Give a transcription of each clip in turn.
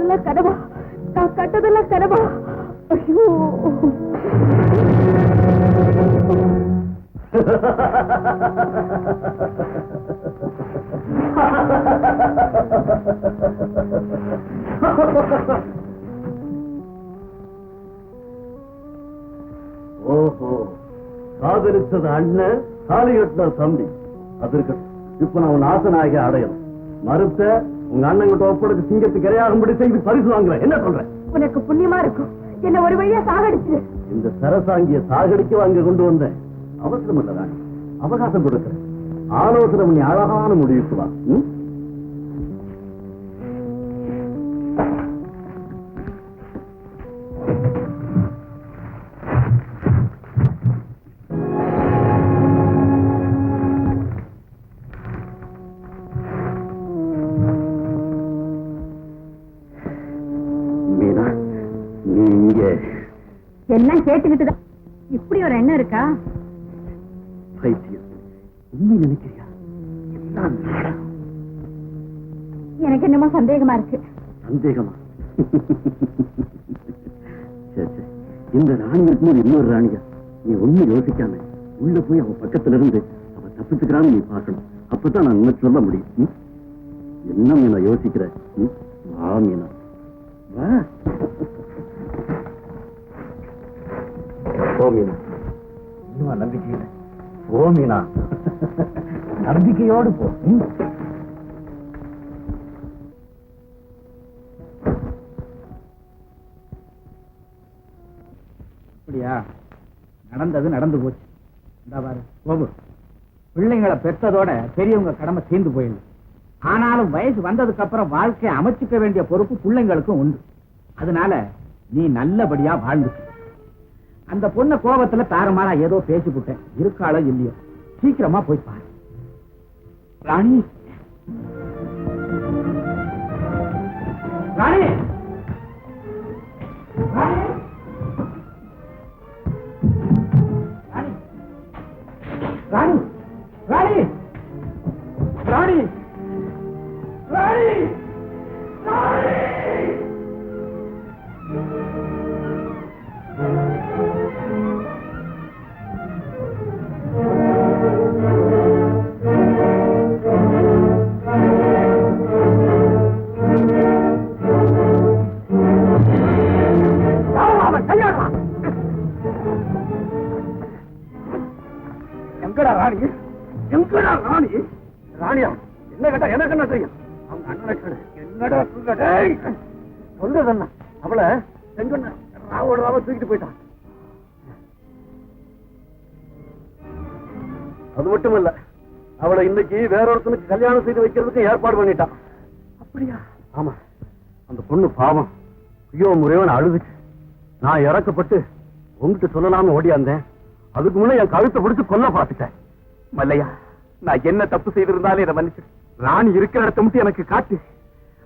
கண்டதெல்லாம் கனவா? நான் கண்டதெல்லாம் கனவா? ஐயோ! ஓஹோ, காதலிச்சது அண்ணன், தாலி கட்டின தம்பி. அது இருக்கட்டும். இப்ப நான் உன் ஆசனாக அடையணும். மறுத்த உங்க அண்ணன் கிட்ட ஒப்படைக்கு சிங்கத்துக்கு இரையாகும்படி செய்து பரிசு வாங்குறேன். என்ன சொல்றேன்? உனக்கு புண்ணியமா இருக்கும். என்ன ஒரு வழியா சாகடிச்சு. இந்த சரசாங்கிய சாகடிக்க வாங்க கொண்டு வந்தேன். அவசரம் இல்ல ராணி, அவகாசம் கொடுக்கிறேன். ஆலோசனை பண்ணி அழகான முடிவுக்கு வா. மீனா, நீ இங்க எல்லாம் கேட்டுக்கிட்டுதான். இப்படி ஒரு எண்ணம் இருக்கா? பைத்தியம், உண்மை நினைக்கிறியா? எனக்கு என்னமோ சந்தேகமா இருக்கு. சந்தேகமா? சரி சரி, இந்த ராணி இருக்கும்போது இன்னொரு ராணியா? நீ ஒண்ணு யோசிக்காம உள்ள போய் அவன் பக்கத்துல இருந்து அவன் தப்பிச்சுக்கிறான்னு நீ பார்க்கணும். அப்பதான் நான் உனக்கு சொல்ல முடியும். என்ன மீனா யோசிக்கிற? வா மீனா, வா. ஓ மீனா, இன்னும் நம்பிக்கை இல்லை. ஓ மீனா, நம்பிக்கையோடு போ. அப்படியா? நடந்தது நடந்து போச்சு. இந்த பாரு கோபு, பிள்ளைங்களை பெற்றதோட பெரியவங்க கடமை தீர்ந்து போயிடுது. ஆனாலும் வயசு வந்ததுக்கு அப்புறம் வாழ்க்கையை அமைச்சுக்க வேண்டிய பொறுப்பு பிள்ளைங்களுக்கும் உண்டு. அதனால நீ நல்லபடியா வாழ்ந்து. அந்த பொண்ண கோபத்துல தாரமாரா ஏதோ பேசிவிட்டேன். இருக்காளோ இல்லையோ, சீக்கிரமா போய் பாரு. ராணி, ராணி, ராணி, ராணி, ராணி, ராணி, ராணி, ராணி. எங்கடா ராணி? எங்கடா ராணி? ராணியா? என்ன கேட்டா எனக்கு என்ன தெரியும்? அவங்க அண்ணன் என்னடா சொல்றது என்ன? அவளை செங்கண்ண ராவோட ராவ தூக்கிட்டு போயிட்டான். அது மட்டும் இல்ல, அவளை இன்னைக்கு வேற ஒருத்தனுக்கு கல்யாணம் செய்து வைக்கிறதுக்கு ஏற்பாடு பண்ணிட்டான். அப்படியா? ஆமா, அந்த பொண்ணு பாவம் ஐயோ முறைவன் அழுதுச்சு. நான் இறக்கப்பட்டு உங்ககிட்ட சொல்லலாம்னு ஓடியாந்தேன். அதுக்கு முன்ன என் கழுத்தை பிடிச்சு கொல்ல பார்த்துட்டேன். மல்லையா, நான் என்ன தப்பு செய்திருந்தாலும் இதை மன்னிச்சு. ராணி இருக்கிற இடத்த மட்டும் எனக்கு காட்டு.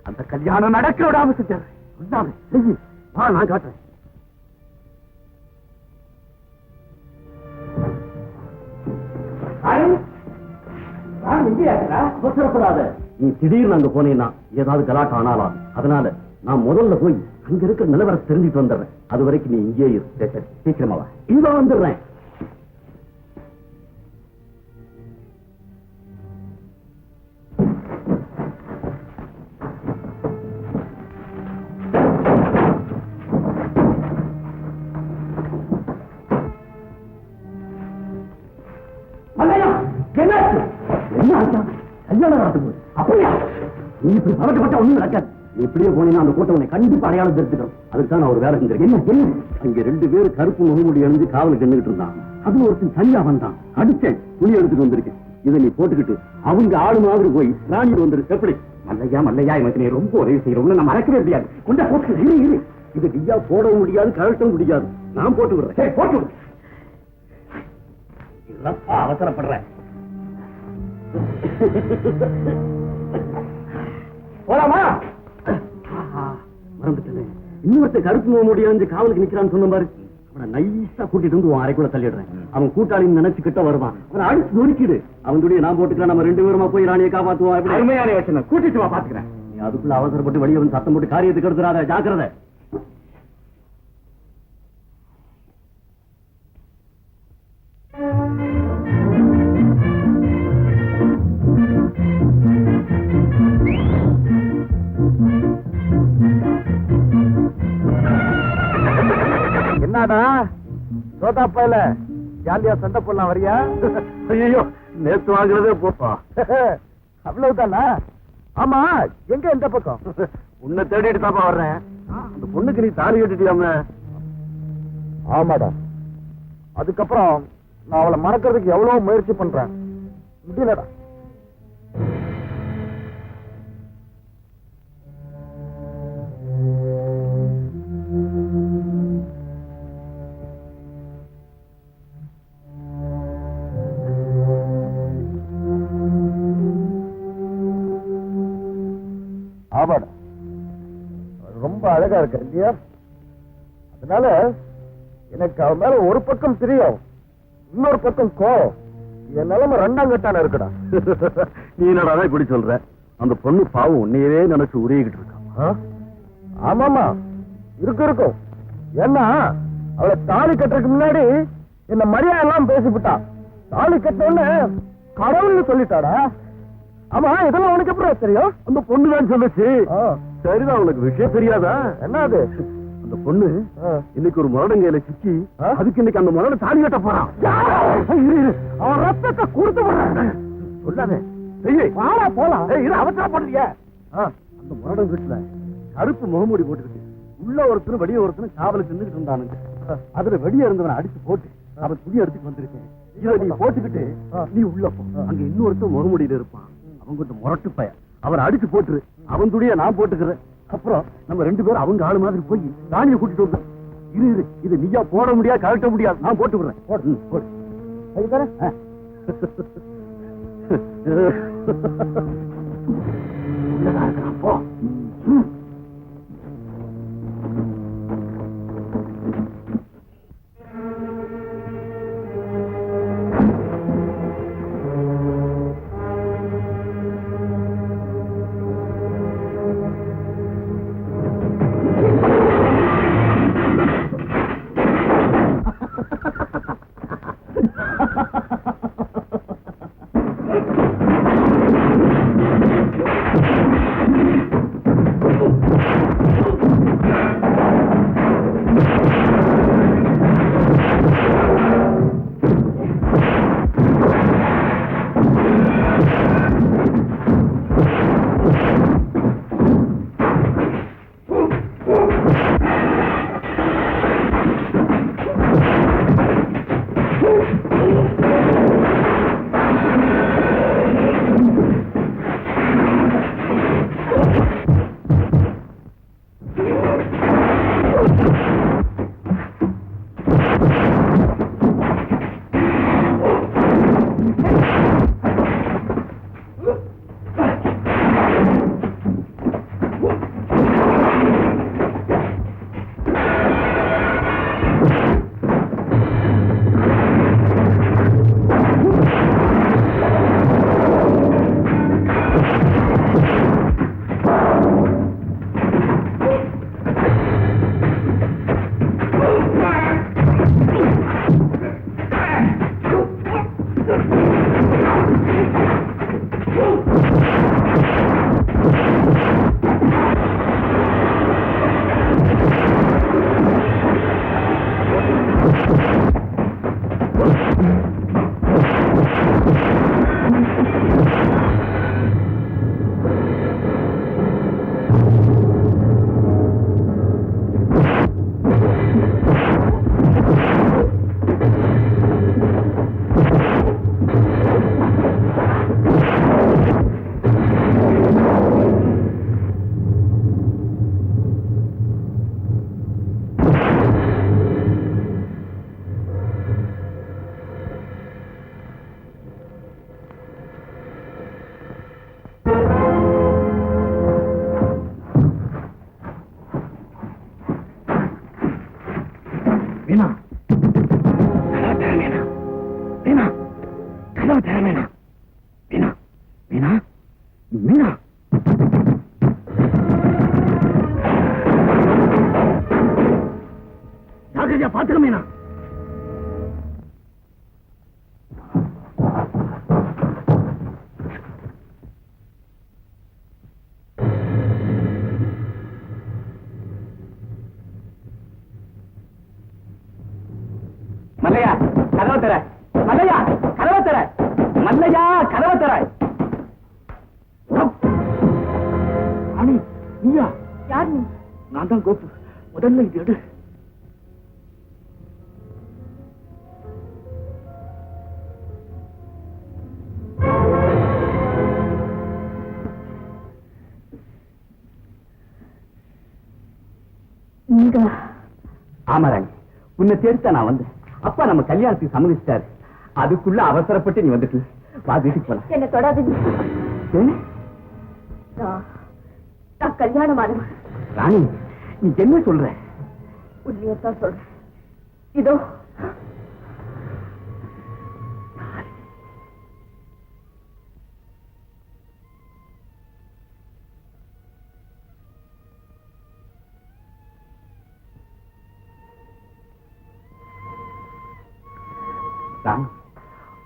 அந்த கல்யாணம் நடக்க விடாம செஞ்சாரு. நான் காட்டுறேன். அவசரப்படாத. நீ திடீர்னு அங்க போனீங்கன்னா ஏதாவது கலாட்டம் ஆனாலும், அதனால நான் முதல்ல போய் அங்க இருக்கிற நிலவரத்தை தெரிஞ்சுட்டு வந்துடுறேன். அது வரைக்கும் நீ இங்கே இரு. சீக்கிரமாவா? இங்க வந்துடுறேன். அப்படியா? நீ இப்படி பதட்டப்பட்ட ஒண்ணும் நடக்காது. நீ இப்படியே போனீங்கன்னா அந்த கூட்டம் உன்னை கண்டிப்பா அடையாளம் தெரிஞ்சுக்கணும். அதுக்கு நான் ஒரு வேலை செஞ்சிருக்கேன். என்ன அங்க 2 பேர் கருப்பு முகமுடி எழுந்து காவலுக்கு நின்றுட்டு இருந்தான். அது ஒருத்தன் தனியா வந்தான். அடிச்சேன், துணி எடுத்துட்டு வந்திருக்கேன். இதை நீ போட்டுக்கிட்டு அவங்க ஆளு மாதிரி போய் ராணிட்டு வந்துருக்கு. எப்படி? மல்லையா, மல்லையா, எனக்கு நீ ரொம்ப உதவி செய்யறோம்னு நான் மறக்கவே முடியாது. கொண்டா போட்டு இரு. இது நீயா போடவும் முடியாது, கழட்டவும் முடியாது. நான் போட்டு விடுறேன். சரி, போட்டு விடு. அவசரப்படுறேன். போலாமா? மறந்துட்டேன். இன்னொருத்த கருப்பு முகமுடி காவலுக்கு நிக்கிறான்னு சொன்ன பாரு. அவனை நைஸா கூட்டிட்டு வந்து உன் அறைக்குள்ள தள்ளிடுறேன். அவன் கூட்டாளின்னு நினைச்சுக்கிட்ட வருவான். அவனை அடிச்சு நொறுக்கிடு. அவனுடைய நான் போட்டுக்கலாம். நம்ம 2 பேருமா போய் ராணியை காப்பாத்துவோம். அருமையான யோசனை. கூட்டிட்டு வா, பாத்துக்கிறேன். நீ அதுக்குள்ள அவசரப்பட்டு வெளியே வந்து சத்தம் போட்டு காரியத்துக்கு எடுத்துறாத, ஜாக்கிரதை. என்னடா சோதா பையல ஜாலியா சண்டை போடலாம் வரியா? ஐயோ, நேத்து வாங்குறதே போப்பா. அவ்வளவுதானா? ஆமா, எங்க எந்த பக்கம்? உன்னை தேடிட்டு தாப்பா வர்றேன். அந்த பொண்ணுக்கு நீ தாலி கட்டிட்டியாம? ஆமாடா. அதுக்கப்புறம் நான் அவளை மறக்கிறதுக்கு எவ்வளவு முயற்சி பண்றேன், முடியலடா. ஆமாடா, ரொம்ப அழகா இருக்க இல்லையா? அதனால எனக்கு அவன் மேல ஒரு பக்கம் தெரியும், இன்னொரு பக்கம் கோவம். என் நிலைமை ரெண்டாம் கட்டான இருக்குடா. நீ என்னடா இப்படி சொல்ற? அந்த பொண்ணு பாவம் உன்னையவே நினைச்சு உருகிட்டு இருக்கான். ஆமாமா, இருக்கும். ஏன்னா அவளை தாலி கட்டுறதுக்கு முன்னாடி என்ன மரியாதை எல்லாம் பேசிவிட்டா. தாலி கட்டணும்னு கடவுள்னு சொல்லிட்டாடா. ஆமா, இதெல்லாம் உனக்கு எப்படி தெரியும்? அந்த பொண்ணுதான் சொல்லுச்சு. சரிதான், உனக்கு விஷயம் தெரியாதா? என்ன அது? அந்த பொண்ணு இன்னைக்கு ஒரு முரடங்கையில சிக்கி, அதுக்கு இன்னைக்கு அந்த முரட தாலி கட்ட போறான். அவன் ரத்தத்தை கொடுத்து போறான். சொல்லாதே, வாடா போலாம். இது அவசரம் பண்றிய? அந்த முரடம் வீட்டுல கருப்பு முகமூடி போட்டுருக்கு. உள்ள ஒருத்தரும் வெளியே ஒருத்தரும் காவலுக்கு நின்றுட்டு இருந்தானுங்க. அதுல வெளியே இருந்தவனை அடிச்சு போட்டு அவன் துணி எடுத்துட்டு வந்திருக்கேன். இதை நீ போட்டுக்கிட்டு நீ உள்ள போ. அங்க இன்னொருத்தன் முகமூடியில இருப்பான். அவன் கொஞ்சம் முரட்டு பையன். அவரை அடிச்சு போட்டுரு. அவன் துணியை நான் போட்டுக்கிறேன். அப்புறம் நம்ம ரெண்டு பேரும் அவங்க ஆளு மாதிரி போய் ராணியை கூட்டிட்டு வந்தோம். இரு, இது நீயா போட முடியாது, கழட்ட முடியாது. நான் போட்டு விடுறேன். போடு. உள்ளதா இருக்கிறான், போ. மீனா, மீனா, கதவு தர மீனா, மீனா, மீனா, மீனா. ஜாக்கிரதையா பாத்துக்கமேனா. மல்லையா கதவை தர, மல்லையா கதவை தர, மல்லையா கதவை தர. ராணி நீயா? யார் நீ? நான் தான் கோப்பு. முதல்ல இது எடு. நீங்க? ஆமா ராணி, உன்னை தேடித்தான் நான் வந்தேன். அப்பா நம்ம கல்யாணத்துக்கு சம்மதிச்சிட்டாரு. அதுக்குள்ள அவசரப்பட்டு நீ வந்துட்டு வா, வீட்டுக்கு போலாம். என்ன தொடாதீங்க. ஏன்? நான் கல்யாணமானவன். ராணி நீ என்ன சொல்ற? உண்மையத்தான் சொல்றேன். இதோ ராணி,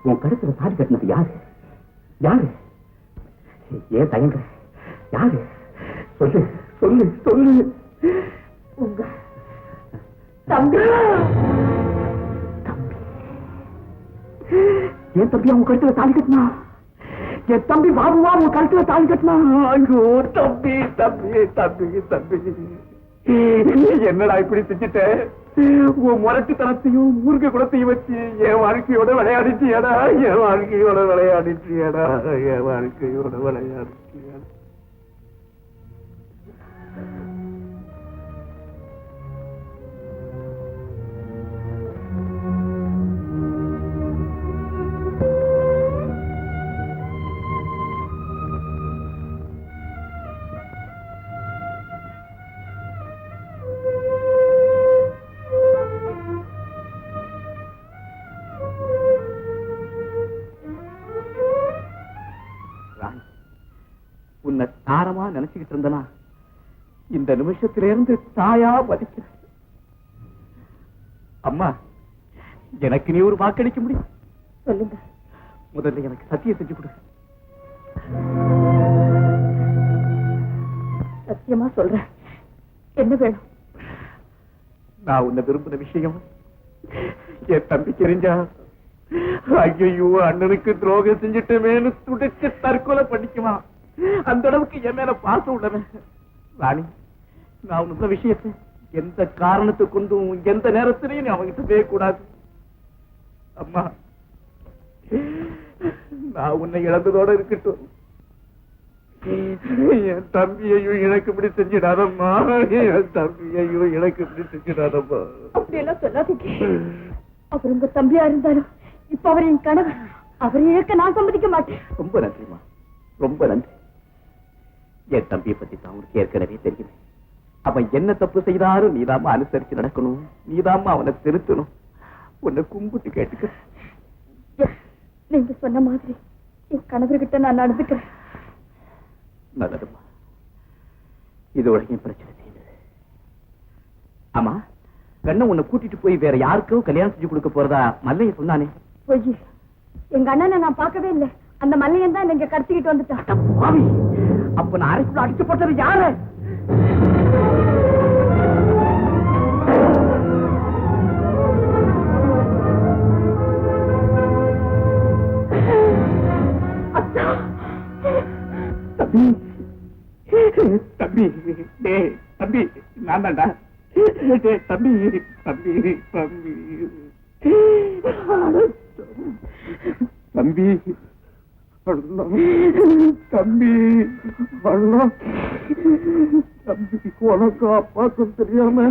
உன் கருத்துல தாடி கட்டினது யாரு? யாரு? ஏன் தயங்குற? யாரு? சொல்லு சொல்லு சொல்லு. உங்க தம்பி. என் தம்பி அவங்க கழுத்துல தாலி கட்டினா? என் தம்பி பாபுவா உன் கழுத்துல தாலி கட்டினா? ஐயோ தம்பி தம்பி தம்பி தம்பி, என்னடா இப்படி செஞ்சுட்ட? உன் முரட்டுத்தனத்தையும் ஊருக்கு குடத்தையும் வச்சு என் வாழ்க்கையோட விளையாடிட்டியடா, என் வாழ்க்கையோட விளையாடிட்டியடா, என் வாழ்க்கையோட விளையாடிட்டியடா. உன்னை தாரமா நினைச்சுக்கிட்டு இருந்தனா இந்த நிமிஷத்திலிருந்து தாயா மதிக்கிற. அம்மா, எனக்கு நீ ஒரு வாக்களிக்க முடியும்? சொல்லுங்க. முதல்ல எனக்கு சத்தியம் செஞ்சு கொடு. சத்தியமா சொல்றேன். என்ன வேணும்? நான் உன்னை விரும்பின விஷயம் என் தம்பி தெரிஞ்சா, ஐயோ அண்ணனுக்கு துரோகம் செஞ்சுட்டமேனு துடிச்சு தற்கொலை பண்ணிக்குவான். அந்த அளவுக்கு என் மேல பாசம் உள்ளவன். ராணி, நான் உன்ன விஷயத்தை எந்த காரணத்தை கொண்டும் எந்த நேரத்திலையும் நீ அவங்கிட்ட பேசக்கூடாது. அம்மா, நான் உன்னை இழந்ததோட இருக்கட்டும், என் தம்பியையும் எனக்கு இப்படி செஞ்சிடாதம்மா, என் தம்பியையும் எனக்கு இப்படி செஞ்சிடாதம்மா. அப்படியெல்லாம் சொல்லாதீங்க. அவர் உங்க தம்பியா இருந்தாலும் இப்ப அவர் என் கணவர். அவரை இழக்க நான் சம்மதிக்க மாட்டேன். ரொம்ப நன்றிமா, ரொம்ப நன்றி. என் தம்பியை பத்தி தான் உனக்கு ஏற்கனவே தெரியும். அவன் என்ன தப்பு செய்தாலும் நீதாமா அனுசரிச்சு நடக்கணும், நீதாமா அவனை திருத்தணும். உன்னை கும்பிட்டு கேட்டுக்க. நீங்க சொன்ன மாதிரி என் கணவர்கிட்ட நான் நடந்துக்கிறேன். நல்லதுமா, இதோட என் பிரச்சனை செய்யுது. ஆமா, கண்ணன் உன்னை கூட்டிட்டு போய் வேற யாருக்கோ கல்யாணம் செஞ்சு கொடுக்க போறதா மல்லைய சொன்னானே? பொய். எங்க அண்ணனை நான் பார்க்கவே இல்லை. அந்த மல்லையன் தான் நீங்க கடத்திக்கிட்டு வந்துட்டான். பாவி, அப்ப நான் அரைக்குள்ள அடிச்சு போட்டது யாரு? தம்பி தம்பி, டேய் தம்பி, நான் தான்டா. தம்பி தம்பி தம்பி தம்பி தம்பி தம்பி, உனக்கு அப்பாக்கும் தெரியாம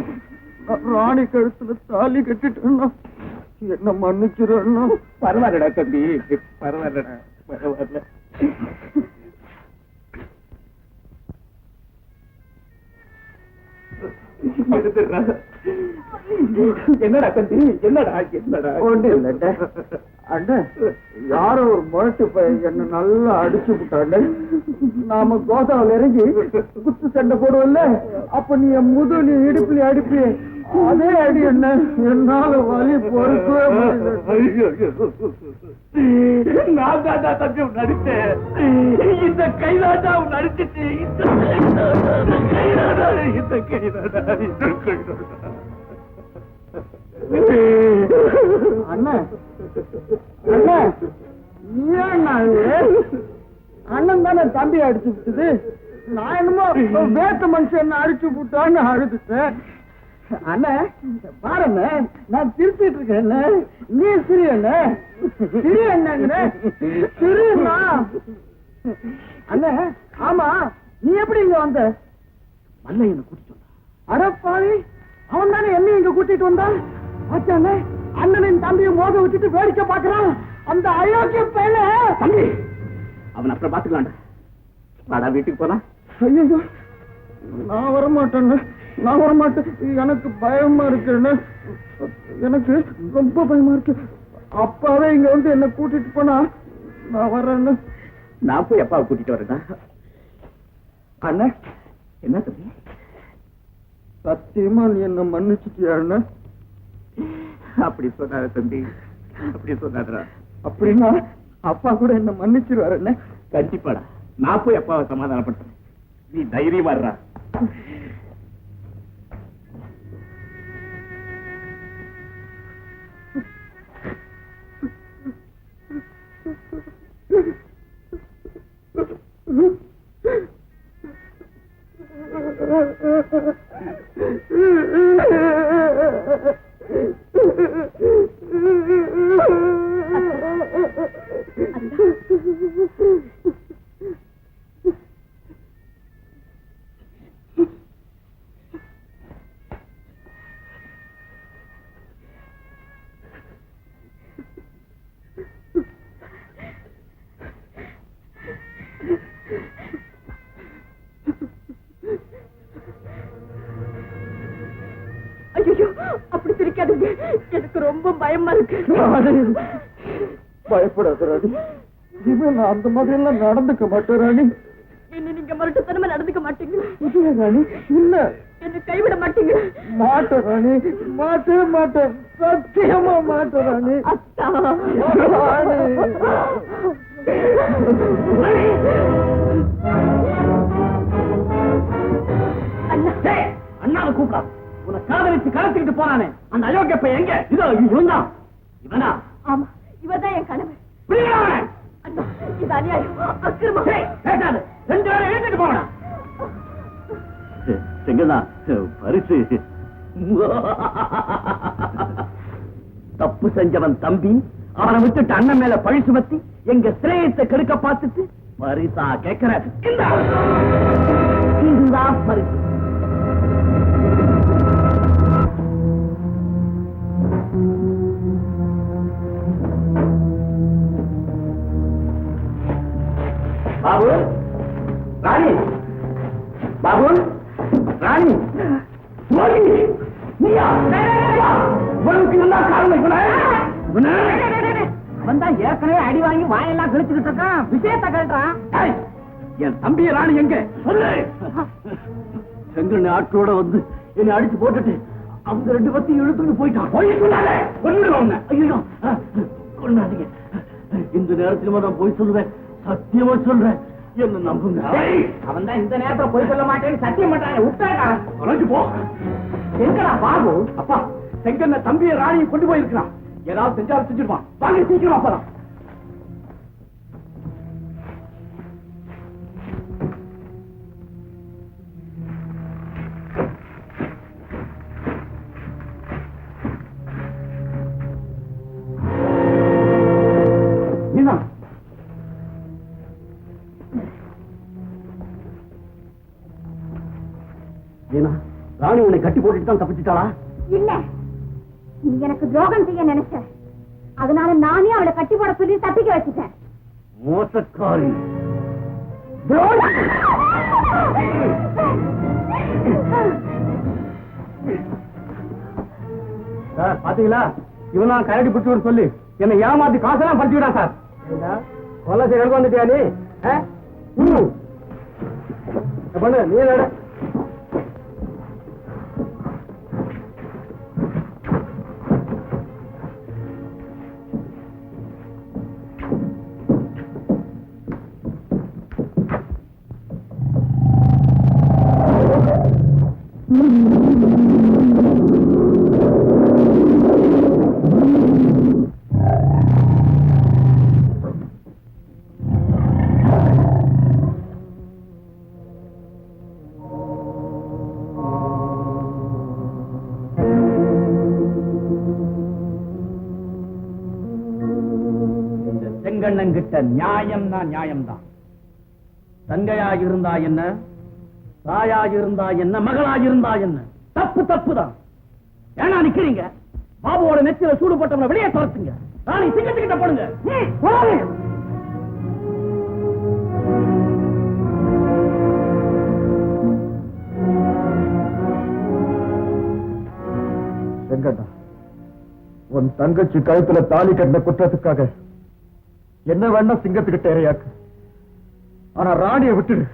ராணி கழுத்துல தாலி கட்டிட்டேன்னா என்ன மன்னிச்சிடா. பரவாயில்லடா தம்பி, பரவாயில்லடா, பரவாயில்ல. என்னடா தம்பி, என்னடா என்னடா? ஒண்ணு இல்ல அண்ணா, யாரோ ஒரு முரட்டு பையன் என்ன நல்லா அடிச்சு விட்டாண்ட. நாம கோதாவில இறங்கி குத்து சண்டை போடுவோம்ல, அப்ப நீ என் முதுலி இடுப்புலி அடிப்பி அதே அடி என்ன என்னால வலி பொறுக்கவே நான் தான் தம்பி நடித்தேன். இந்த கைதாட்டா நடிச்சிட்டு அண்ணன் அண்ணன் தானே தம்பி அடிச்சு விட்டுது. நான் என்னமோ வேட்ட மனுஷன் என்ன அடிச்சு விட்டான்னு அழுதுட்டேன். அண்ணன் பாருங்க, நான் திருப்பிட்டு இருக்கேன். நீ சிரி அண்ணன், சிரி அண்ணா, சிரிண்ணா. அண்ணன் ஆமா, நீ எப்படி இங்க வந்த? மல்ல என்ன கூட்டிட்டு வந்தா. அடப்பாவி, அவன் தானே என்ன இங்க கூட்டிட்டு வந்தான். ஆச்சானே, அண்ணனின் தம்பியும் மோத வச்சுட்டு வேடிக்கை பாக்குறான். அந்த அயோக்கிய பையன. தம்பி, அவன் அப்புறம் பாத்துக்கலாம்டா. வாடா வீட்டுக்கு போலாம். ஐயோ, நான் வரமாட்டேன், நான் வரமாட்டேன். எனக்கு பயமா இருக்குன்னு, எனக்கு ரொம்ப பயமா இருக்கு. அப்பாவே இங்க வந்து என்ன கூட்டிட்டு போனா நான் வர்றேன்னு. நான் போய் அப்பாவை கூட்டிட்டு வரேன்டா. அண்ணன், என்ன தம்பி? சத்தியமா நீ என்ன மன்னிச்சுட்டியா? அப்படி சொன்னார தம்பி, அப்படி சொன்னாரா? அப்படின்னா அப்பா கூட என்ன மன்னிச்சிருவாரு. கண்டிப்பாடா, நான் போய் அப்பாவை சமாதானப்படுத்துறேன். நீ தைரியமா இருடா. ஐயோ, அப்படி சிரிக்காதீங்க, எனக்கு ரொம்ப பயமா இருக்கு. பயப்படாத ராணி, இவன் நான் அந்த மாதிரி எல்லாம் நடந்துக்க மாட்டேன் ராணி. என்ன நீங்க மறுட்டுத்தனமா நடந்துக்க மாட்டீங்களா? இல்ல ராணி, இல்ல. என்ன கைவிட மாட்டீங்களா? மாட்டேன் ராணி, மாட்டே மாட்டேன், சத்தியமா மாட்டேன் ராணி. அத்தா, அண்ணாவை கூப்பிடா. உன்னை காதலிச்சு கலத்துக்கிட்டு போனானே அந்த அயோக்கிய பையன் எங்க? இதோ இவன்தான். இவனா? ஆமா, இவர்தான் என் கணவர். பிடிக்கலாமே. அண்ணா, இது அநியாயம், அக்கிரமம். பேசாது, 2 பேரும் எழுந்துட்டு போகணா. செங்கதான் பரிசு. தப்பு செஞ்சவன் தம்பி, அவனை விட்டுட்டு அண்ணன் மேல பழி சுமத்தி எங்க சிரேயத்தை கெடுக்க பார்த்துட்டு பரிசா கேட்கிற. இதுதான் பரிசு. பாபு, ராணி, பாபு, ராணி, நீயா? வந்தா ஏற்கனவே அடி வாங்கி வாயெல்லாம் கிழிச்சுக்கிட்டு இருக்கான். விஷயத்தை கேட்டான். என் தம்பிய ராணி எங்க சொல்லு. செங்கன் ஆட்டோட வந்து என்னை அடிச்சு போட்டுட்டு அவங்க 2 பத்தி இழுத்துட்டு போயிட்டான். ஐயோ, கொண்டாதீங்க. இந்த நேரத்திலுமா நான் போய் சொல்லுவேன். சத்தியமா சொல்றேன், என்ன நம்புங்க. அவன் தான் இந்த நேரத்துல போய் சொல்ல மாட்டேன்னு சத்தியம் பண்றாங்க. விட்டாடா, தொலைஞ்சு போ. எங்கடா பாபு? அப்பா, செங்கண்ண தம்பிய ராணியை கொண்டு போயிருக்கிறான். ஏதாவது செஞ்சாலும் செஞ்சிருவான். வாங்க சீக்கிரம் அப்பதான். ராணி உன்னை கட்டி போட்டுட்டு தான் தப்பிச்சுட்டாளா? இல்ல, நீ எனக்கு துரோகம் செய்ய நினைச்ச, அதனால நானே அவளை கட்டி போட சொல்லி தப்பிக்க வச்சுட்டேன். மோசக்காரி. சார் பாத்தீங்களா, இவன் கரடி பிடிச்சு சொல்லி என்னை ஏமாத்தி காசெல்லாம் பறிச்சுக்கிட்டான் சார். கொலை செய்ய வந்துட்டியா நீ? பண்ணு, நீ நட. நியாயம்னா நியாயம்தான். தங்கையாக இருந்தா என்ன, தாயாக இருந்தா என்ன, மகளாக இருந்தா என்ன, தப்பு தப்புதான். ஏன்னா நிக்கிறீங்க? பாபுவோட நெத்தியில சூடு போட்டவங்களை வெளியே துரத்துங்க. ராணி சிங்கத்துக்கிட்ட போடுங்க. வெங்கடா, உன் தங்கச்சி கழுத்துல தாலி கட்டின குற்றத்துக்காக என்ன வேணா சிங்கத்துக்கிட்ட இறையாக்கு. ஆனா ராணியை விட்டுடு.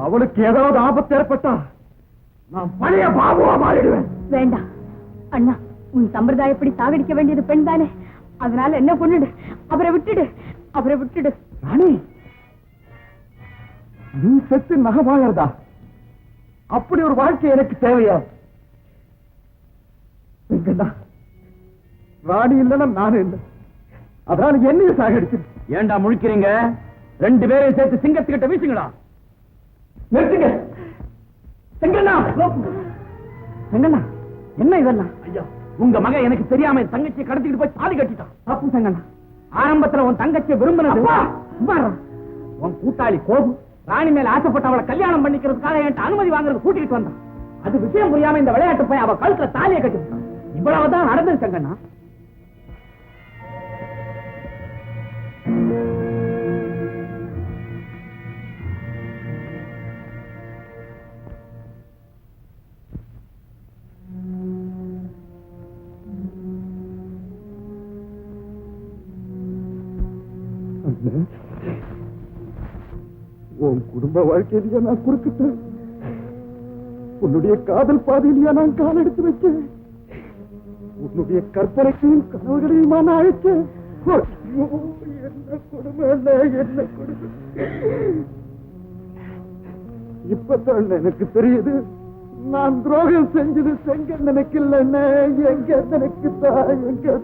அவளுக்கு ஏதாவது ஆபத்து ஏற்பட்டா நான் பழைய பாபுவா மாறிடுவேன். வேண்டாம் அண்ணா, உன் சம்பிரதாயப்படி சாகடிக்க வேண்டியது பெண் தானே. அதனால என்ன கொண்டுடு, அவரை விட்டுடு, அவரை விட்டுடு. ராணி, நீ செத்து நகை வாழறதா? அப்படி ஒரு வாழ்க்கை எனக்கு தேவையா? வெங்கடா, ராணி இல்லைன்னா நானும் இல்லை. அதனால என்னையும் சாகடிச்சு. ஏண்டா முழிக்கிறீங்க? ரெண்டு பேரையும் சேர்த்து சிங்கத்துக்கிட்ட வீசுங்களா. நிறுத்துங்க. செங்கண்ணா, செங்கண்ணா, என்ன இதெல்லாம்? ஐயா, உங்க மகன் எனக்கு தெரியாம என் தங்கச்சியை கடத்திட்டு போய் தாலி கட்டிட்டான். தப்பு செங்கண்ணா. ஆரம்பத்துல உன் தங்கச்சியை விரும்பினது உன் கூட்டாளி கோபு ராணி மேல ஆசைப்பட்டு அவளை கல்யாணம் பண்ணிக்கிறதுக்காக என்கிட்ட அனுமதி வாங்குறது கூட்டிட்டு வந்தான். அது விஷயம் புரியாம இந்த விளையாட்டு போய் அவ கழுத்துல தாலியை கட்டிவிட்டான். இவ்வளவுதான் நடந்தது செங்கண்ணா. உன் குடும்ப வாழ்க்கையிலேயே நான் குறுக்கிட்டேன். உன்னுடைய காதல் பாதையிலேயே நான் கால் எடுத்து வச்சேன். உன்னுடைய கற்பனைக்கையும் கனவுகளையுமா நான் அழைச்சேன். என்ன கொடுமை, என்ன கொடுமை. இப்பதான் எனக்கு தெரியுது, நான் துரோகம் செஞ்சது செங்கண்ணனுக்கு இல்லைன்னு. எங்க எனக்கு தான், எங்க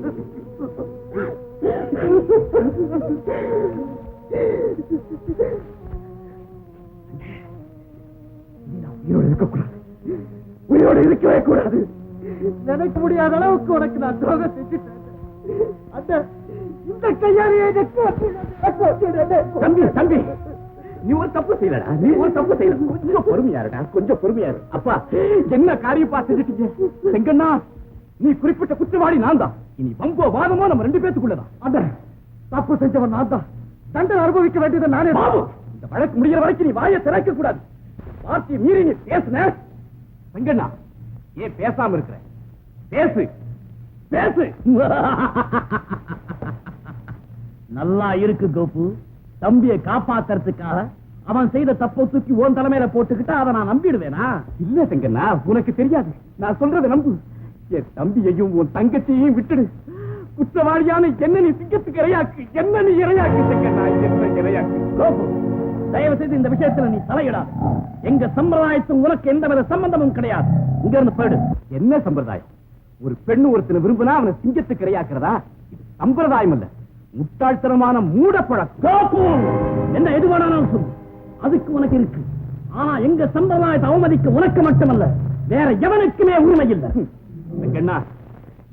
உயிரோடு இருக்கக்கூடாது, உயிரோடு இருக்கவே கூடாது. நினைக்க முடியாத அளவுக்கு உனக்கு நான் துரோகம் செஞ்சுட்டேன். அந்த இந்த கையாலேயே தம்பி, தம்பி, நீ ஒரு தப்பு செய்யலடா. நீ ஒரு தப்பு செய்யல. கொஞ்சம் பொறுமையாருடா, கொஞ்சம் பொறுமையாரு. அப்பா, என்ன காரியப்பா செஞ்சுட்டீங்க? செங்கண்ணா, நீ குறிப்பிட்ட குற்றவாளி நான் தான். இனி வம்போ வாதமோ நம்ம ரெண்டு பேத்துக்குள்ளதான். அந்த தப்பு செஞ்சவன் நான் தான். தண்டனை அனுபவிக்க வேண்டியது நானே. பாபு, இந்த வழக்கு முடிகிற வரைக்கும் நீ வாயை திறக்க கூடாது. பார்ட்டியை மீறி நீ பேசுன. செங்கண்ணா, ஏன் பேசாம இருக்கிற? பேசு, பேசு. நல்லா இருக்கு கோபு. தம்பியை காப்பாத்துறதுக்காக அவன் செய்த தப்பை தூக்கி உன் தலைமையில போட்டுக்கிட்டா அதை நான் நம்பிடுவேனா? இல்ல செங்கண்ணா, உனக்கு தெரியாது. நான் சொல்றதை நம்பு. என் தம்பியையும் உன் தங்கச்சியையும் விட்டுடு. குற்றவாளியான என்ன நீ சிங்கத்துக்கு இரையாக்கு, என்ன நீ இரையாக்கு செங்கண்ணா, என்ன இரையாக்கு. கோபு, தயவு செய்து இந்த விஷயத்துல நீ தலையிடாது. எங்க சம்பிரதாயத்தும் உனக்கு எந்தவித சம்பந்தமும் கிடையாது. இங்க இருந்து போயிடு. என்ன சம்பிரதாயம்? ஒரு பெண்ணு ஒருத்தனை விரும்பினா அவனை சிங்கத்துக்கு இரையாக்குறதா? இது சம்பிரதாயம் இல்ல, முட்டாள்தனமான மூடப்பழக்கம். என்ன எது வேணாலும் சொல்லு, அதுக்கு உனக்கு இருக்கு. ஆனா எங்க சம்பிரதாயத்தை அவமதிக்க உனக்கு மட்டுமல்ல, வேற எவனுக்குமே உரிமை இல்லை. செங்கண்ணா,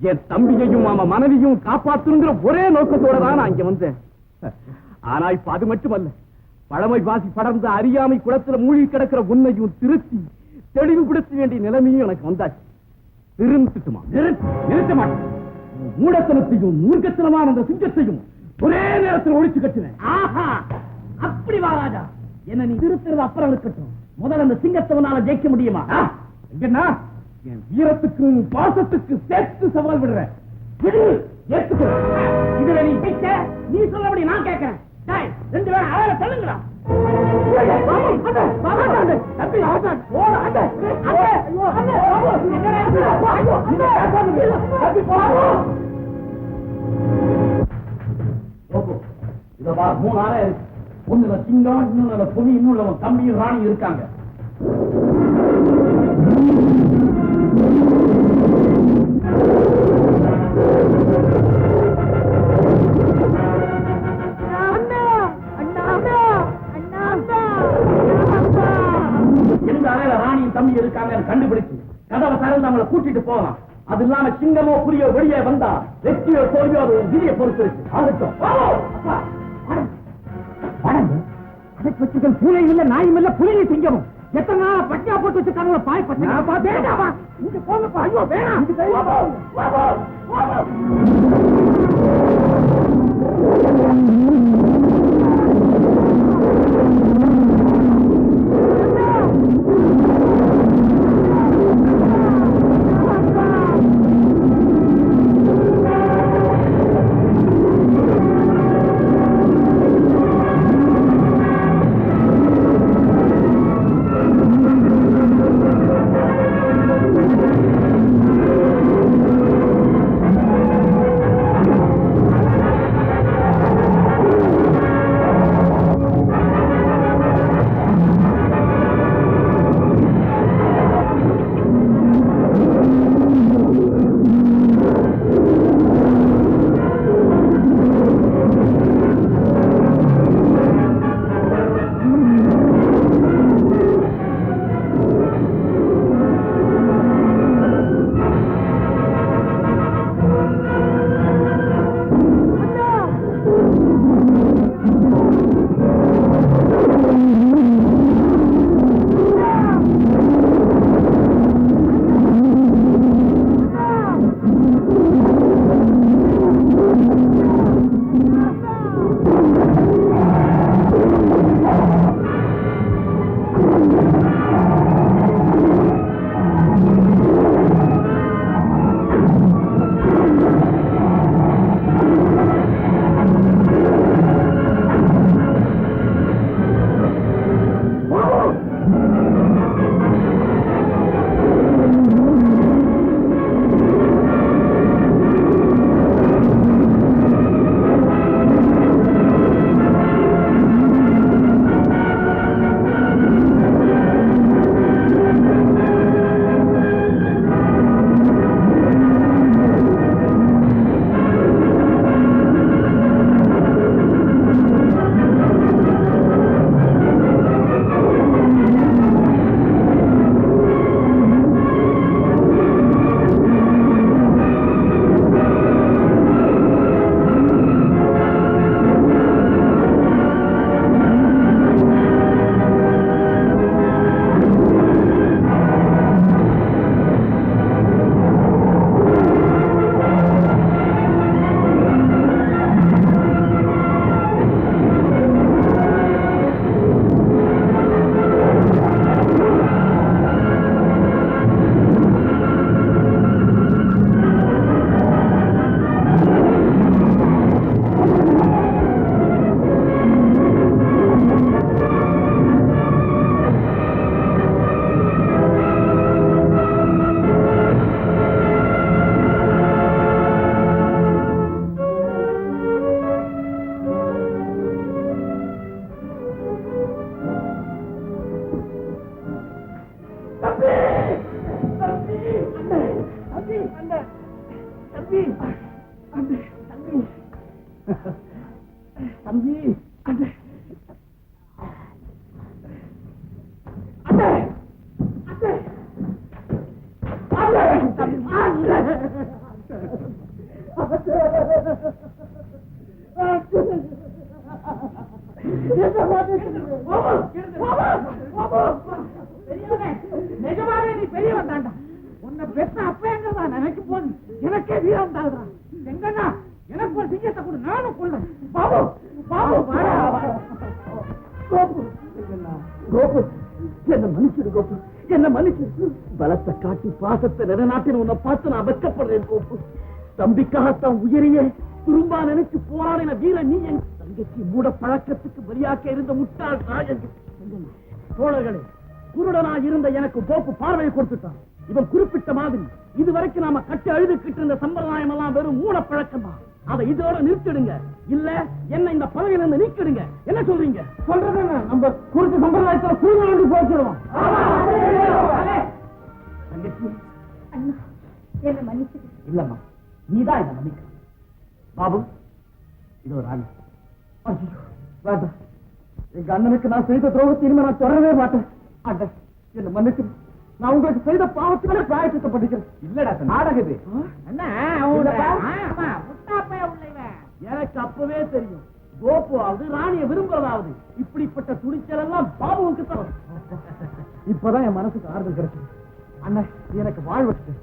என் தம்பியையும் அவன் மனைவியும் காப்பாத்துங்கிற ஒரே நோக்கத்தோட தான் நான் இங்க வந்தேன். ஆனா இப்ப அது மட்டுமல்ல, பழமை வாசி படர்ந்த அறியாமை குளத்துல மூழ்கி கிடக்கிற உன்னையும் திருத்தி தெளிவுபடுத்த வேண்டிய நிலைமையும் எனக்கு வந்தாச்சு. திருந்துட்டுமா? நிறுத்த மாட்டேன். மூடத்தனத்தையும் மூர்க்கத்தனமான அந்த சிங்கத்தையும் ஒரே நேரத்தில் ஒழிச்சு கட்டினேன். ஆஹா, அப்படி வா ராஜா. என்ன நீ திருத்துறது அப்புறம் இருக்கட்டும், முதல்ல அந்த சிங்கத்தவனால ஜெயிக்க முடியுமா? எங்கன்னா என் வீரத்துக்கும் பாசத்துக்கு சேர்த்து சவால் விடுறேன். ஏற்றுக்கோ. இதுல நீ ஜெயிச்ச, நீ சொல்லபடி நான் கேட்கிறேன். ரெண்டு பேரும் அழக தள்ளுங்களா. மூணு ஆளே இருக்கு. ஒண்ணுல சிங்கம், இன்னொன்னு புலி, இன்னொன்னு தம்பியும் ராணி இருக்காங்க. எந்த அறையில ராணியும் தம்பி இருக்காங்க கண்டுபிடிச்சு கதவை திறந்து அவங்களை கூட்டிட்டு போகலாம். அது இல்லாம சிங்கமோ புலியோ வெளியே வந்தா வெற்றியோ தோல்வியோ அது விதியை பொறுத்து இருக்கு. ஆகட்டும். அடைச்சு வச்சிருக்க பூனையும் இல்ல நாயும் இல்ல புலியை திங்கவும் எத்தனை நாள் பட்டியா போட்டு வச்சிருக்காங்க பாய் பச்சை வேண்டாமா இங்க போங்கப்பா ஐயோ வேணாம் நிஜமாவே நீ பெரியவன் தாண்டா. உன்னை பெற்ற அப்ப எங்கதான் நினைக்கும் போது எனக்கே வீரம் தாழ்றான். எங்கன்னா எனக்கு ஒரு சிங்கத்தை கொடு, நானும் கொள்றேன். பாபு பாபு கோபு கோபு என்ன மன்னிச்சிடு கோபு, என்ன மன்னிச்சிடு. பலத்தை காட்டி பாசத்தை நிலைநாட்டின உன்னை பார்த்து நான் வெட்கப்படுறேன் கோபு. தம்பிக்காகத்தான் உயிரையே துரும்பா நினைச்சு போராடின வீர நீ என் தங்கச்சி மூட பழக்கத்துக்கு பலியாக்க இருந்த முட்டாள் ராஜன். தோழர்களே, குருடனா இருந்த எனக்கு கோப்பு பார்வையை கொடுத்துட்டான். இவன் குறிப்பிட்ட மாதிரி இதுவரைக்கும் நாம கட்டி அழுதுகிட்டு இருந்த சம்பிரதாயம் எல்லாம் வெறும் மூட பழக்கம் தான். அதை இதோட நிறுத்திடுங்க, இல்ல என்ன இந்த பதவியில இருந்து நீக்கிடுங்க. என்ன சொல்றீங்க? சொல்றது நம்ம குறித்த சம்பிரதாயத்துல குருடனாண்டு போச்சிடுவோம். தங்கச்சி என்ன மன்னிச்சுடு. இல்லம்மா, நீதான் இதை மன்னிக்க. பாபு, இது ஒரு ஆள். வேண்டாம், எங்க அண்ணனுக்கு நான் செய்த துரோகத்தை இனிமே நான் தொடரவே மாட்டேன். அண்ணன் என்ன மன்னிச்சு, நான் உங்களுக்கு செய்த பாவத்துக்கு பிராயச்சித்தம் பண்ணிக்கிறேன். இல்லடா, நாடகம் இது. எனக்கு அப்பவே தெரியும் கோப்புவாவது ராணியை விரும்புறதாவது இப்படிப்பட்ட துணிச்சல் எல்லாம் பாபுவுக்கு தான். இப்பதான் என் மனசுக்கு ஆறுதல் கிடைச்சது. அண்ணன் எனக்கு வாழ்வட்டு